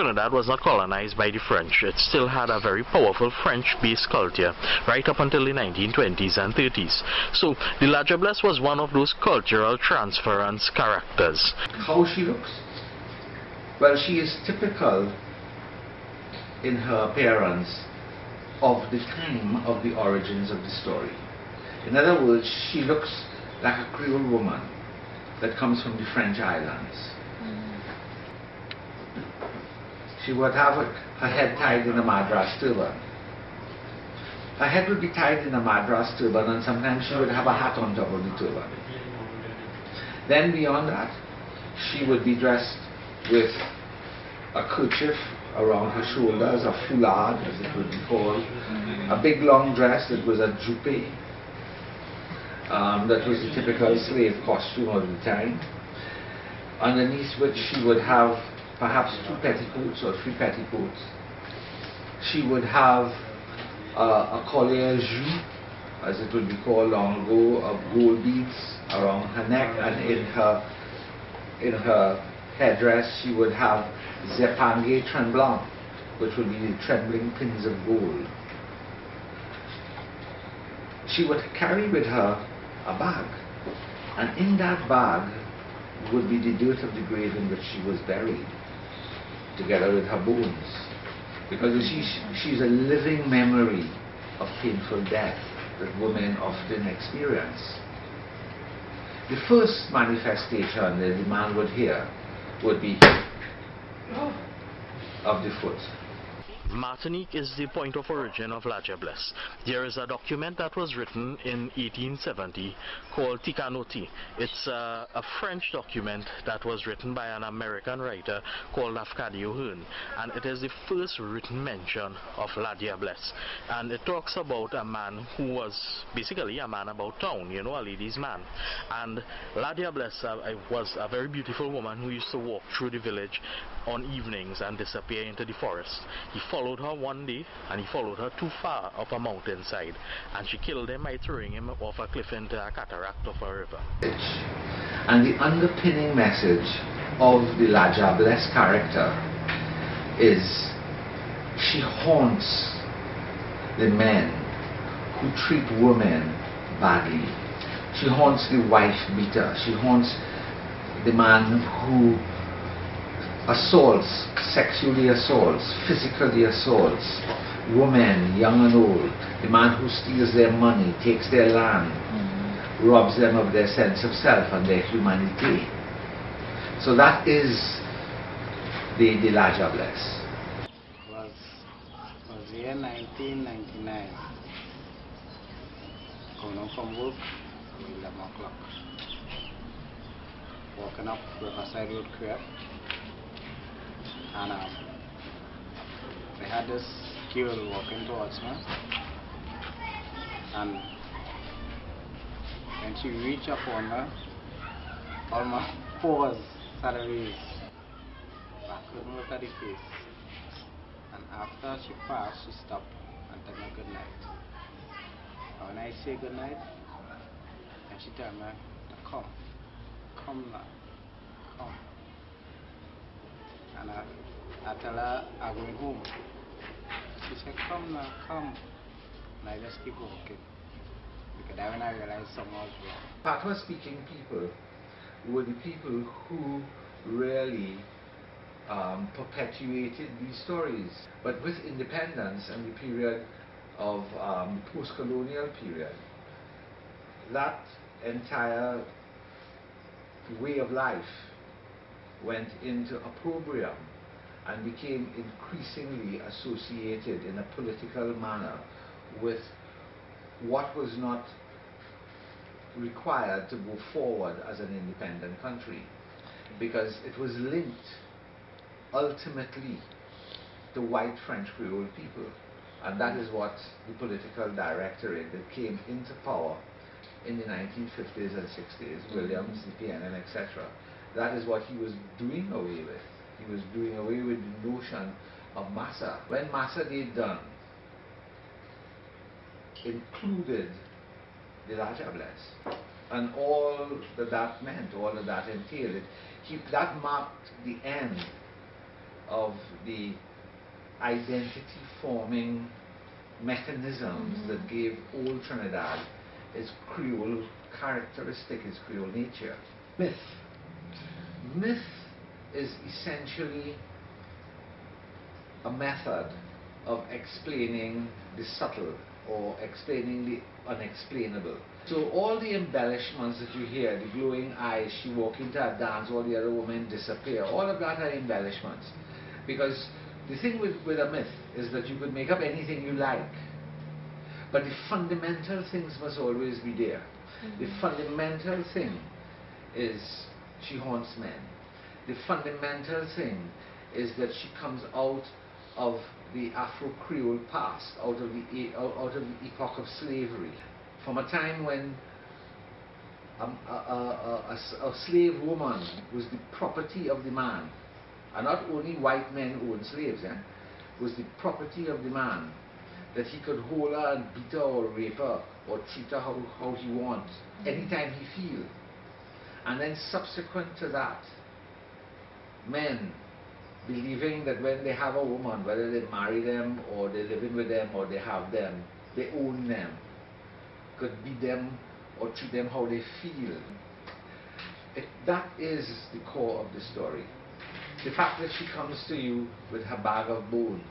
Trinidad was not colonized by the French. It still had a very powerful French-based culture right up until the 1920s and 30s. So the la diablesse was one of those cultural transference characters. How she looks? Well, she is typical in her appearance of the time of the origins of the story. In other words, she looks like a Creole woman that comes from the French islands. She would have her head tied in a Madras turban. Her head would be tied in a Madras turban, and sometimes she would have a hat on top of the turban. Then beyond that, she would be dressed with a kerchief around her shoulders, a foulard as it would be called, a big long dress that was a jupe. That was the typical slave costume of the time, underneath which she would have perhaps 2 petticoats or 3 petticoats. She would have a collier jus, as it would be called long ago, of gold beads around her neck, and in her headdress she would have zépingues tremblants, which would be the trembling pins of gold. She would carry with her a bag, and in that bag would be the dirt of the grave in which she was buried, together with her bones, because she's a living memory of painful death that women often experience. The first manifestation that the man would hear would be of the foot. Martinique is the point of origin of la diablesse. There is a document that was written in 1870 called Ticanoti. It's a French document that was written by an American writer called Lafcadio Hearn, and it is the first written mention of la diablesse. And it talks about a man who was basically a man about town, you know, a ladies' man. And la diablesse was a very beautiful woman who used to walk through the village on evenings and disappear into the forest. He followed her one day, and he followed her too far up a mountainside, and she killed him by throwing him off a cliff into a cataract of a river. And the underpinning message of the la diablesse character is she haunts the men who treat women badly. She haunts the wife beater. She haunts the man who assaults, sexually assaults, physically assaults women, young and old, the man who steals their money, takes their land, robs them of their sense of self and their humanity. So that is the la diablesse. Was the year 1999. Coming home from work, 11 o'clock. Walking up Riverside Road Crib. And they had this girl walking towards me, and when she reached upon her, all my paws started raised. I couldn't look at the face, and after she passed, she stopped and told me good night. And when I say good night, and she told me to come now, come. And I tell her I'm going home. She said, come now, come. And I just keep walking. Because then when I realized something was wrong. Patois speaking people were the people who really perpetuated these stories. But with independence and the period of the post-colonial period, that entire way of life went into opprobrium and became increasingly associated in a political manner with what was not required to go forward as an independent country, because it was linked ultimately to white French Creole people, and that is what the political directorate that came into power in the 1950s and 60s, Williams, the PNM, etc., that is what he was doing away with. He was doing away with the notion of massa. When Massa Day done included the la diablesse and all that meant, all that entailed, that marked the end of the identity-forming mechanisms that gave old Trinidad its Creole characteristic, its Creole nature. Myth. Myth is essentially a method of explaining the subtle or explaining the unexplainable. So all the embellishments that you hear, the glowing eyes, she walk into a dance, all the other women disappear, all of that are embellishments. Because the thing with a myth is that you could make up anything you like, but the fundamental things must always be there. The fundamental thing is she haunts men. The fundamental thing is that she comes out of the Afro-Creole past, out of the epoch of slavery, from a time when a slave woman was the property of the man, and not only white men owned slaves, was the property of the man, that he could hold her and beat her or rape her or treat her how he wants, anytime he feels. And then subsequent to that, men believing that when they have a woman, whether they marry them or they're living with them or they have them, they own them, could beat them or treat them how they feel. That is the core of the story. The fact that she comes to you with her bag of bones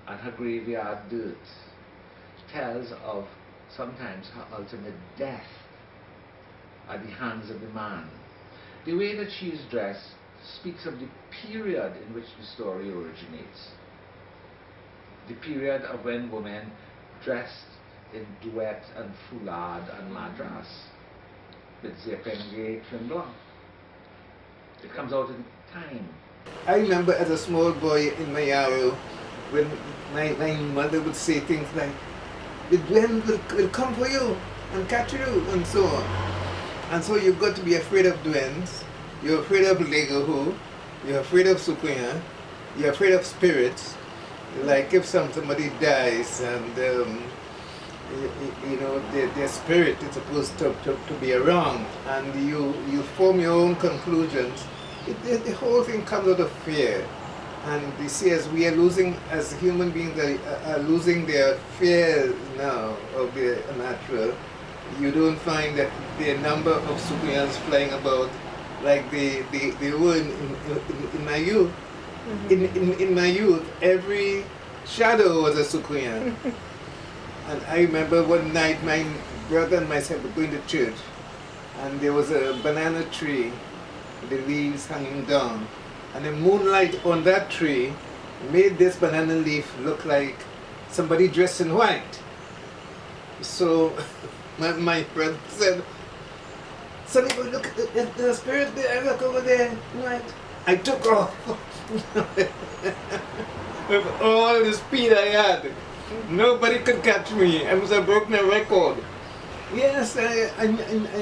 and her graveyard dirt tells of sometimes her ultimate death at the hands of the man. The way that she is dressed speaks of the period in which the story originates. The period of when women dressed in duet and foulard and madras with zepengé trim blanc. It comes out of the time. I remember as a small boy in my yard when my mother would say things like, the Duen will come for you and catch you and so on. And so you've got to be afraid of Duens, you're afraid of Legohu, you're afraid of Soucouyant, you're afraid of spirits. Like if somebody dies and you know their spirit is supposed to be around, and you form your own conclusions. The whole thing comes out of fear. And you see, as we are losing, as human beings are losing their fear now of the natural, you don't find that the number of Soucouyants flying about like they were in my youth. In my youth, every shadow was a Soucouyant. And I remember one night my brother and myself were going to church, and there was a banana tree, the leaves hanging down. And the moonlight on that tree made this banana leaf look like somebody dressed in white. So my brother said, "Sonny, look, the spirit there, look over there, right?" I took off with all the speed I had. Nobody could catch me. I must have broken a record. Yes, I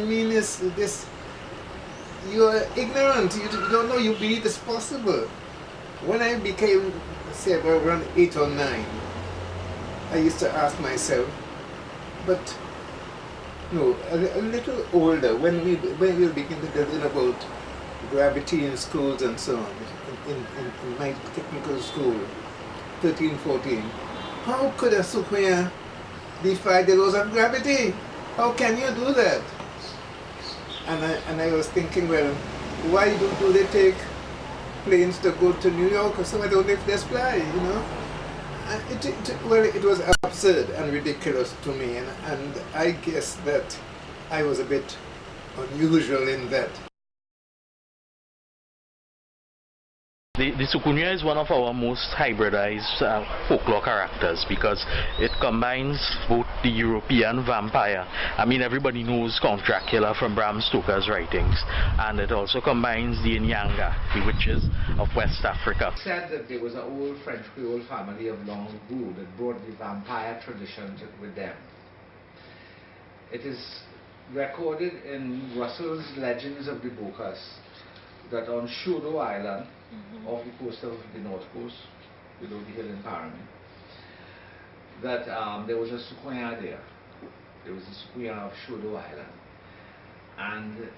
mean this. You are ignorant, you don't know, you believe it's possible. When I became, say, about around 8 or 9, I used to ask myself, but no, a little older, when we begin to learn about gravity in schools and so on, in my technical school, 13, 14, how could a Soucouyant defy the laws of gravity? How can you do that? And I was thinking, well, why do they take planes to go to New York or somewhere? Don't they just fly, you know? And it was absurd and ridiculous to me, and I guess that I was a bit unusual in that. The Soucouyant is one of our most hybridized folklore characters because it combines both the European vampire. I mean, everybody knows Count Dracula from Bram Stoker's writings, and it also combines the Nyanga, the witches of West Africa. It said that there was an old French Creole family of long ago that brought the vampire tradition with them. It is recorded in Russell's Legends of the Bocas that on Shodo Island, off the coast of the north coast, below the hill in Parami, that there was a Soucouyant there. There was a Soucouyant of Shodo Island. And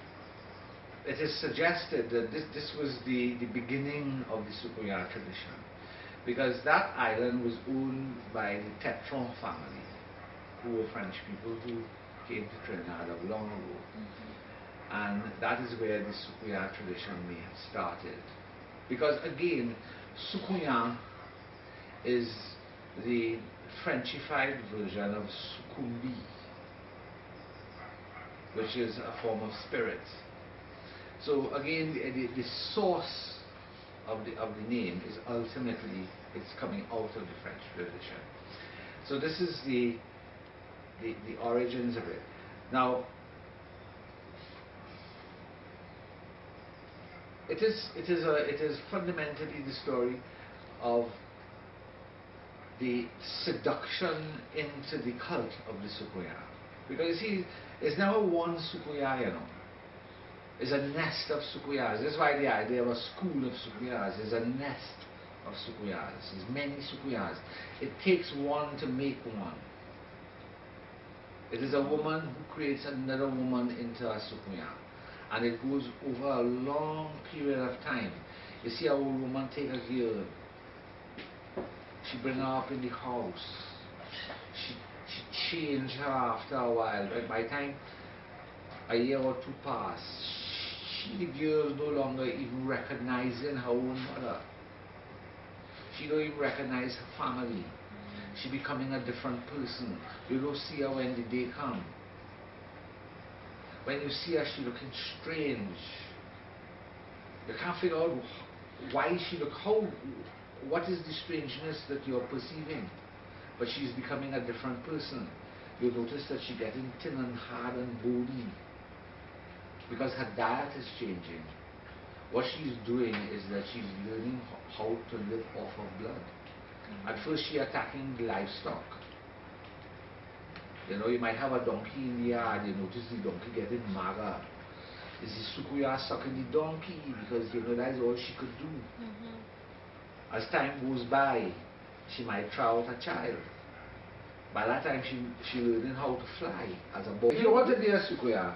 it is suggested that this was the beginning of the Soucouyant tradition, because that island was owned by the Temptress family, who were French people who came to Trinidad long ago. And that is where the Soucouyant tradition may have started. Because again, Soucouyant is the Frenchified version of Soucouyant, which is a form of spirit. So again, the source of the name is ultimately, it's coming out of the French tradition. So this is the origins of it. Now, it is fundamentally the story of the seduction into the cult of the Soucouyant. Because you see, it's never one Soucouyant, you know. It's a nest of Soucouyants. That's why the idea of a school of Soucouyants is a nest of Soucouyants. There's many Soucouyants. It takes one to make one. It is a woman who creates another woman into a Soucouyant. And it goes over a long period of time. You see, a old woman take a girl, she bring her up in the house, she change her after a while, but by the time a year or two pass, the girl no longer even recognizing her own mother. She don't even recognize her family. She becoming a different person. You don't see her when the day comes. When you see her, she looking strange. You can't figure out why she look, what is the strangeness that you're perceiving? But she's becoming a different person. You notice that she's getting thin and hard and bony, because her diet is changing. What she's doing is that she's learning how to live off of blood. At first she attacking the livestock. You know, you might have a donkey in the yard, you notice the donkey getting mager. Is the Soucouyant sucking the donkey because, you know, that's all she could do. As time goes by, she might try out a child. By that time she learning how to fly as a boy. If you want to be a Soucouyant,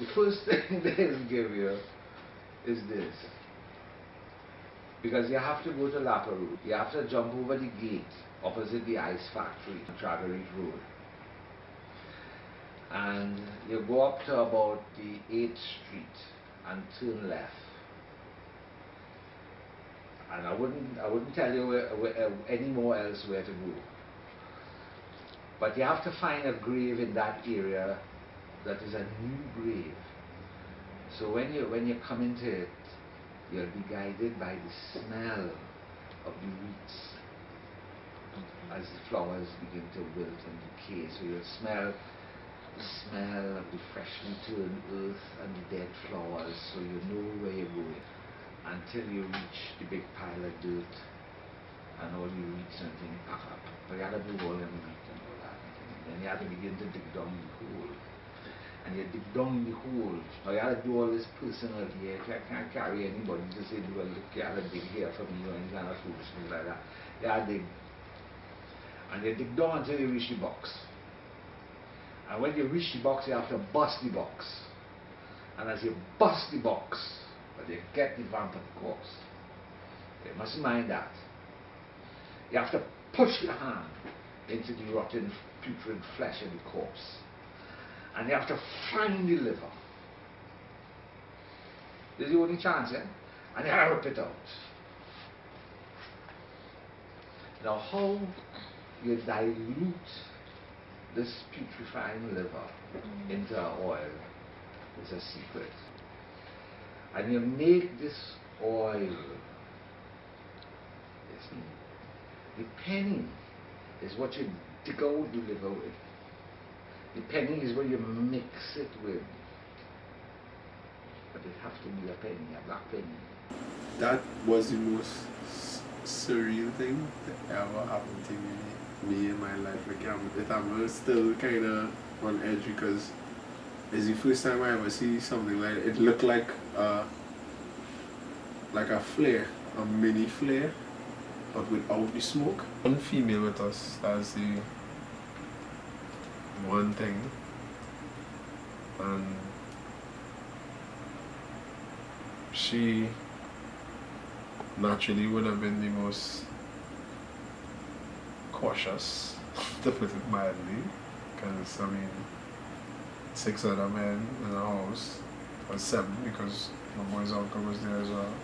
the first thing they'll give you is this. Because you have to go to Laperoute. You have to jump over the gate opposite the ice factory on Tragarete Road. And you go up to about the 8th Street and turn left. And I wouldn't tell you anymore else where to go. But you have to find a grave in that area that is a new grave. So when you come into it, you'll be guided by the smell of the roots as the flowers begin to wilt and decay. So you'll smell the smell of the freshly turned earth and the dead flowers, so you know where you're going until you reach the big pile of dirt and all the roots and things pack up. But you have to do all them roots and all that. And then you have to begin to dig down the hole. And you dig down the hole. Now you have to do all this personal here. You can't carry anybody to say, well, look, you have to dig here for me or any kind of foolishness like that. You have to dig. And you dig down until you reach the box. And when you reach the box, you have to bust the box. And as you bust the box, but you get the vampiric corpse. You must mind that. You have to push your hand into the rotten, putrid flesh of the corpse. And you have to find the liver. This is the only chance, eh? And you rip it out. Now how you dilute this putrefying liver into oil is a secret. And you make this oil, you see, the penny is what you dig out the liver with. The penny is what you mix it with. But it has to be a penny, a black penny. That was the most surreal thing that ever happened to me in my life. Like I'm still kind of on edge because it's the first time I ever see something like it. It looked like a flare, a mini flare, but without the smoke. One female with us, that's the one thing, and she naturally would have been the most cautious, to put it mildly, because I mean, 6 other men in the house, or 7 because my boy's uncle was there as well,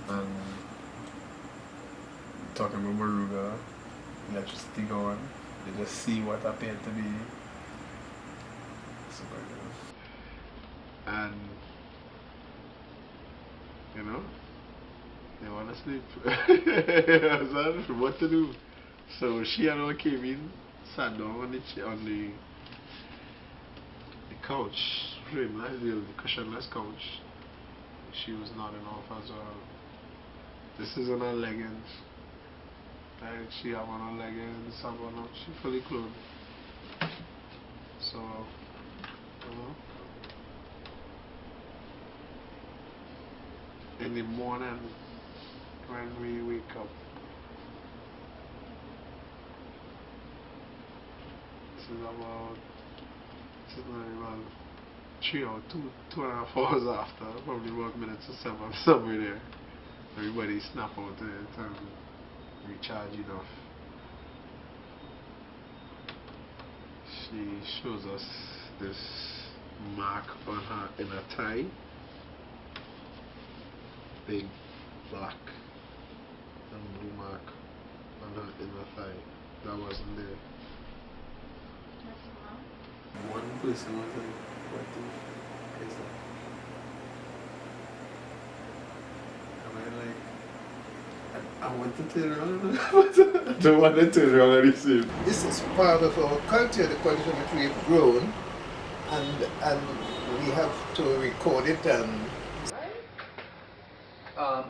and talking about Maruga, electricity going, they just see what appeared to be super good. And you know, they want to sleep. What to do? So she and I came in, sat down on the couch, the cushionless couch. She was nodding off as well. This is on her leggings. Right? She have on her leggings, have on she fully clothed. So, you know, in the morning when we wake up, this is about 3 or 2.5 hours after, probably about minutes or 7, somewhere there. Everybody snap out it and recharge enough. She shows us this mark on her inner thigh. Big black and blue mark on her inner thigh. That wasn't there. One person was like, what the is that? And I want to turn around, I don't want to turn around and receive. This is part of our culture, the culture which we have grown, and we have to record it.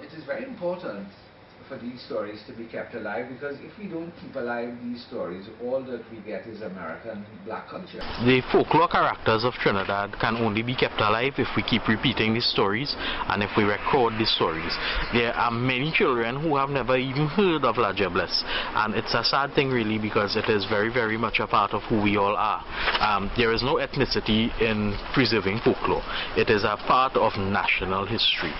It is very important for these stories to be kept alive, because if we don't keep alive these stories, all that we get is American black culture. The folklore characters of Trinidad can only be kept alive if we keep repeating these stories and if we record these stories. There are many children who have never even heard of La Diablesse, and it's a sad thing really, because it is very, very much a part of who we all are. There is no ethnicity in preserving folklore. It is a part of national history.